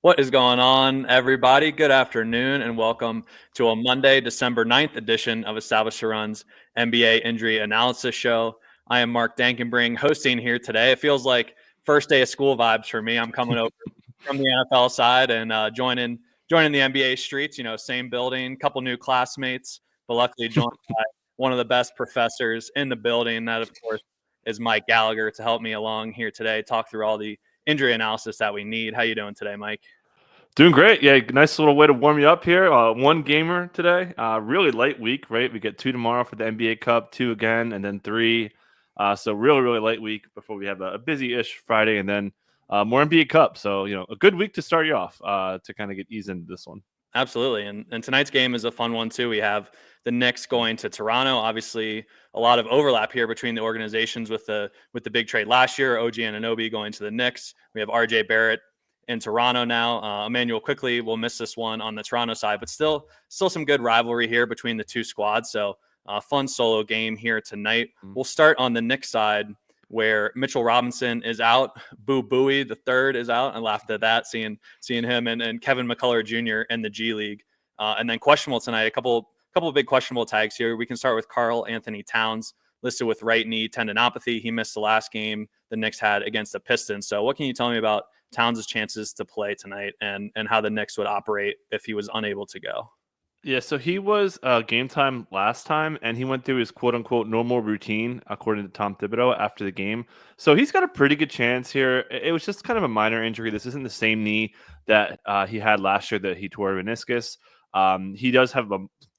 What is going on, everybody? Good afternoon, and welcome to a Monday, December 9th edition of Established to Run's NBA Injury Analysis Show. I am Mark Dankenbring, hosting here today. It feels like first day of school vibes for me. I'm coming over from the NFL side and joining the NBA streets. Same building, couple new classmates, but luckily joined by one of the best professors in the building. That, of course, is Mike Gallagher to help me along here today, talk through all the injury analysis that we need. How you doing today, Mike? Doing great. Yeah, nice little way to warm you up here. One gamer today. Really light week, right? We get 2 tomorrow for the NBA Cup, 2 again, and then 3. So really light week before we have a busy-ish Friday, and then more NBA Cup. So, a good week to start you off to kind of get eased into this one. Absolutely. And tonight's game is a fun one, too. We have the Knicks going to Toronto. Obviously, a lot of overlap here between the organizations with the big trade last year. OG Anunoby going to the Knicks. We have RJ Barrett in Toronto now. Emmanuel quickly will miss this one on the Toronto side, but still some good rivalry here between the two squads. So fun solo game here tonight. We'll start on the Knicks side where Mitchell Robinson is out. Boo Booey the third is out. I laughed at that, seeing him and Kevin McCullough Jr. in the G League. And then questionable tonight, a couple of big questionable tags here. We can start with Karl Anthony Towns, listed with right knee tendinopathy. He missed the last game the Knicks had against the Pistons. So what can you tell me about Towns' chances to play tonight and how the Knicks would operate if he was unable to go? Yeah, so he was game time last time, and he went through his quote-unquote normal routine, according to Tom Thibodeau, after the game. So he's got a pretty good chance here. It was just kind of a minor injury. This isn't the same knee that he had last year that he tore meniscus. He does have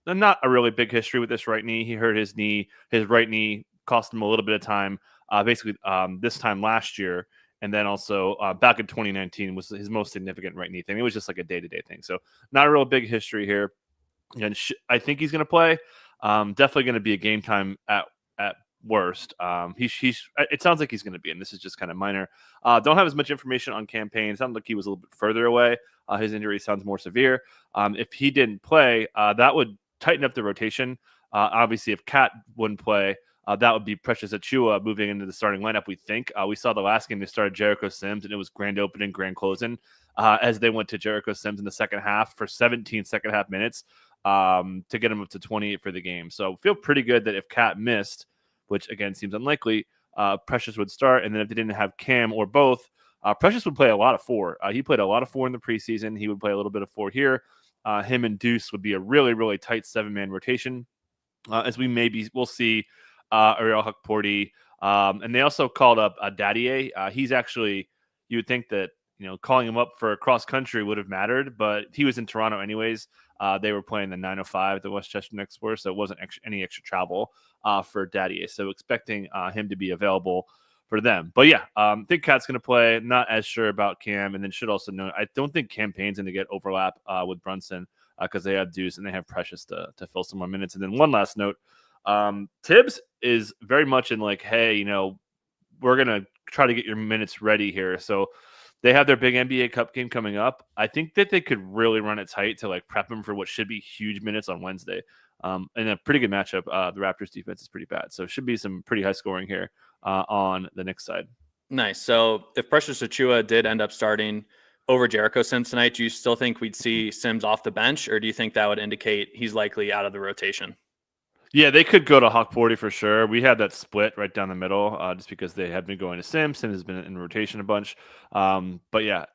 not a really big history with this right knee. He hurt his knee. His right knee cost him a little bit of time, basically this time last year. And then also back in 2019 was his most significant right knee thing. It was just like a day-to-day thing. So not a real big history here. And I think he's going to play. Definitely going to be a game time at worst. It sounds like he's going to be, and this is just kind of minor. Don't have as much information on campaign. It sounds like he was a little bit further away. His injury sounds more severe. If he didn't play, that would tighten up the rotation. Obviously, if Cat wouldn't play, that would be Precious Achiuwa moving into the starting lineup, we think. We saw the last game they started Jericho Sims, and it was grand opening, grand closing as they went to Jericho Sims in the second half for 17 second-half minutes to get him up to 28 for the game. So feel pretty good that if Cat missed, which, again, seems unlikely, Precious would start. And then if they didn't have Cam or both, Precious would play a lot of 4. He played a lot of 4 in the preseason. He would play a little bit of 4 here. Him and Deuce would be a really tight 7-man rotation. As we'll see Ariel Hukporti. And they also called up Dadier. He's actually, you would think that, calling him up for cross country would have mattered, but he was in Toronto anyways. They were playing the 905, the Westchester Knicks were, so it wasn't any extra travel for Dadier. So expecting him to be available for them. But yeah, think Cat's going to play. Not as sure about Cam, and then should also know I don't think Cam Payne's going to get overlap with Brunson because they have Deuce and they have Precious to fill some more minutes. And then one last note. Tibbs is very much in like, hey, we're going to try to get your minutes ready here. So they have their big NBA Cup game coming up. I think that they could really run it tight to like prep him for what should be huge minutes on Wednesday. And a pretty good matchup. The Raptors defense is pretty bad. So it should be some pretty high scoring here on the Knicks side. Nice. So if Precious Achiuwa did end up starting over Jericho Sims tonight, do you still think we'd see Sims off the bench, or do you think that would indicate he's likely out of the rotation? Yeah, they could go to Hukporti for sure. We had that split right down the middle just because they have been going to Sims. Sims has been in rotation a bunch. But yeah,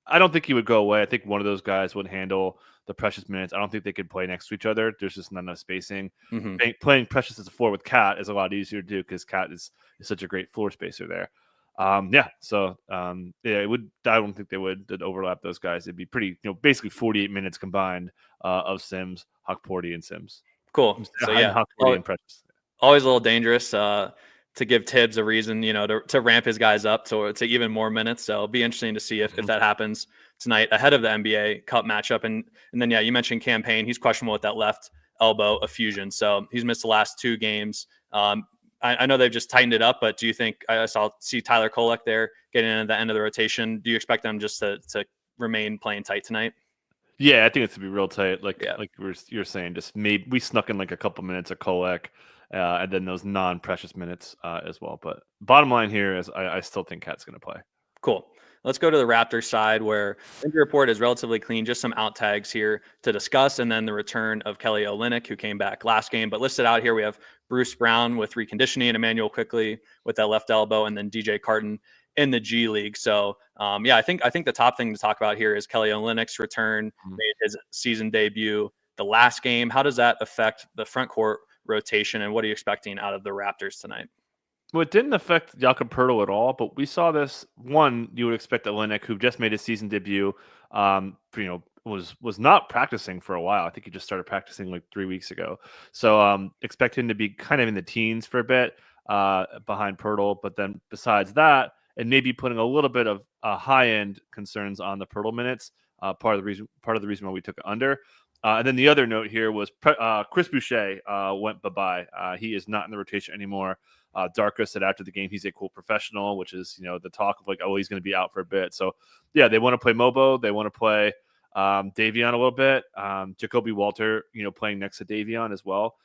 I don't think he would go away. I think one of those guys would handle the Precious minutes. I don't think they could play next to each other. There's just not enough spacing. Mm-hmm. Playing Precious as a 4 with Cat is a lot easier to do because Cat is such a great floor spacer there. It would. I don't think they would overlap those guys. It'd be pretty, basically 48 minutes combined of Sims, Hukporti, and Sims. Cool. So yeah, always a little dangerous to give Tibbs a reason, to ramp his guys up to even more minutes. So it'll be interesting to see if that happens tonight ahead of the NBA Cup matchup. And then, yeah, you mentioned Cam Payne. He's questionable with that left elbow effusion. So he's missed the last 2 games. I know they've just tightened it up, but do you think I see Tyler Kolek there getting into the end of the rotation? Do you expect them just to remain playing tight tonight? Yeah, I think it's to be real tight. Like you're saying, just maybe we snuck in like a couple minutes of Kolek, and then those non-Precious minutes as well. But bottom line here is I still think Cat's going to play. Cool. Let's go to the Raptors side where the injury report is relatively clean. Just some out tags here to discuss, and then the return of Kelly Olynyk, who came back last game. But listed out here, we have Bruce Brown with reconditioning, Emmanuel quickly with that left elbow, and then DJ Carton in the G League. So, I think the top thing to talk about here is Kelly Olynyk's return, made his season debut the last game. How does that affect the front court rotation, and what are you expecting out of the Raptors tonight? Well, it didn't affect Jakob Poeltl at all, but we saw this. One, you would expect Olynyk, who just made his season debut, was not practicing for a while. I think he just started practicing like 3 weeks ago. So expect him to be kind of in the teens for a bit behind Poeltl. But then besides that, and maybe putting a little bit of high end concerns on the Poeltl minutes. Part of the reason why we took it under. And then the other note here was Chris Boucher went bye-bye. He is not in the rotation anymore. Darko said after the game he's a cool professional, which is, the talk of like, oh, he's going to be out for a bit. So, yeah, they want to play Mobo. They want to play Davion a little bit. Jacoby Walter, playing next to Davion as well.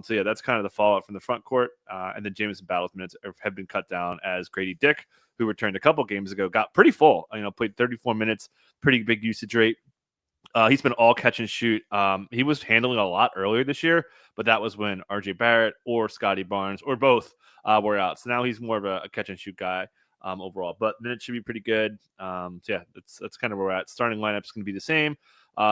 So, yeah, that's kind of the fallout from the front court. And then Jameson Battle's minutes have been cut down as Grady Dick, who returned a couple games ago, got pretty full. Played 34 minutes, pretty big usage rate. He's been all catch and shoot. He was handling a lot earlier this year, but that was when RJ Barrett or Scotty Barnes or both were out. So now he's more of a catch and shoot guy overall. But then it should be pretty good. So yeah, that's kind of where we're at. Starting lineup's going to be the same.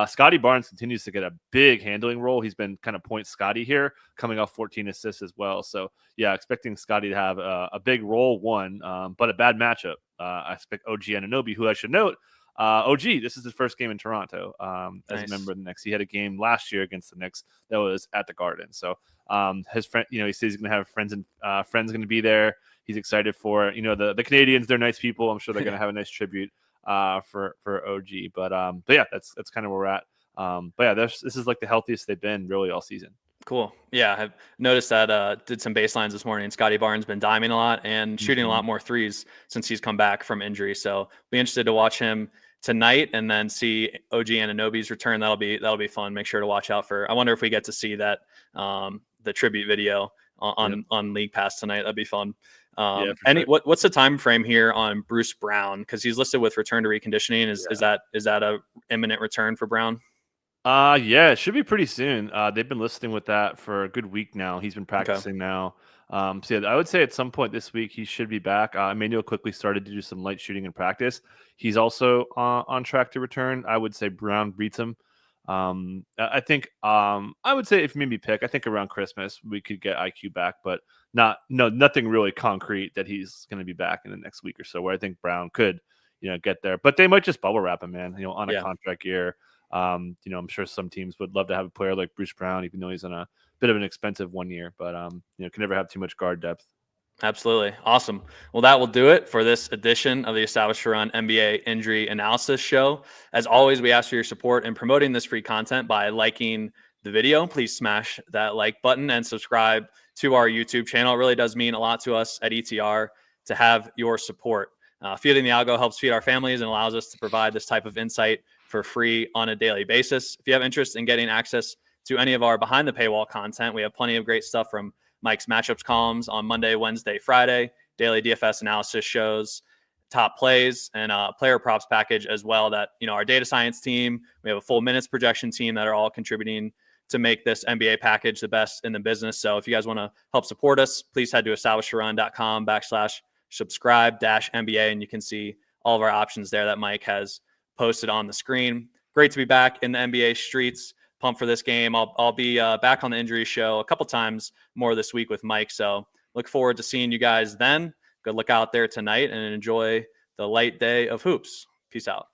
Scotty Barnes continues to get a big handling role. He's been kind of point Scotty here, coming off 14 assists as well. So yeah, expecting Scotty to have a big role but a bad matchup. I expect OG Anunoby, who I should note, OG, this is his first game in Toronto as a member of the Knicks. He had a game last year against the Knicks that was at the Garden. So his friend, he says he's going to have friends going to be there. He's excited for it. The Canadians, they're nice people. I'm sure they're going to have a nice tribute for OG. But yeah, that's kind of where we're at. But yeah, this is like the healthiest they've been really all season. Cool. Yeah, I've noticed that. Did some baselines this morning. Scotty Barnes been diming a lot and shooting a lot more threes since he's come back from injury. So be interested to watch him tonight and then see OG Anunoby's return. That'll be fun. Make sure to watch out for. I wonder if we get to see that the tribute video on League Pass tonight. That'd be fun. Sure. What's the time frame here on Bruce Brown? Because he's listed with return to reconditioning. Is that a imminent return for Brown? Yeah, it should be pretty soon. They've been listing with that for a good week now. He's been practicing now. So yeah, I would say at some point this week he should be back. Emmanuel quickly started to do some light shooting in practice. He's also on track to return. I would say Brown beats him. I think I would say if maybe pick, I think around Christmas we could get IQ back, but nothing really concrete that he's going to be back in the next week or so. Where I think Brown could get there, but they might just bubble wrap him, man. On a contract year. I'm sure some teams would love to have a player like Bruce Brown, even though he's on a bit of an expensive 1 year, but can never have too much guard depth. Absolutely. Awesome. Well, that will do it for this edition of the Established to Run NBA Injury Analysis Show. As always, we ask for your support in promoting this free content by liking the video. Please smash that like button and subscribe to our YouTube channel. It really does mean a lot to us at ETR to have your support. Feeding the algo helps feed our families and allows us to provide this type of insight for free on a daily basis. If you have interest in getting access to any of our behind the paywall content, we have plenty of great stuff from Mike's matchups columns on Monday, Wednesday, Friday, daily DFS analysis shows, top plays, and player props package as well. That, our data science team, we have a full minutes projection team that are all contributing to make this NBA package the best in the business. So if you guys want to help support us, please head to establishedtorun.com/subscribe-MBA, and you can see all of our options there that Mike has posted on the screen. Great to be back in the NBA streets. Pumped for this game. I'll be back on the injury show a couple times more this week with Mike. So look forward to seeing you guys then. Good luck out there tonight and enjoy the light day of hoops. Peace out.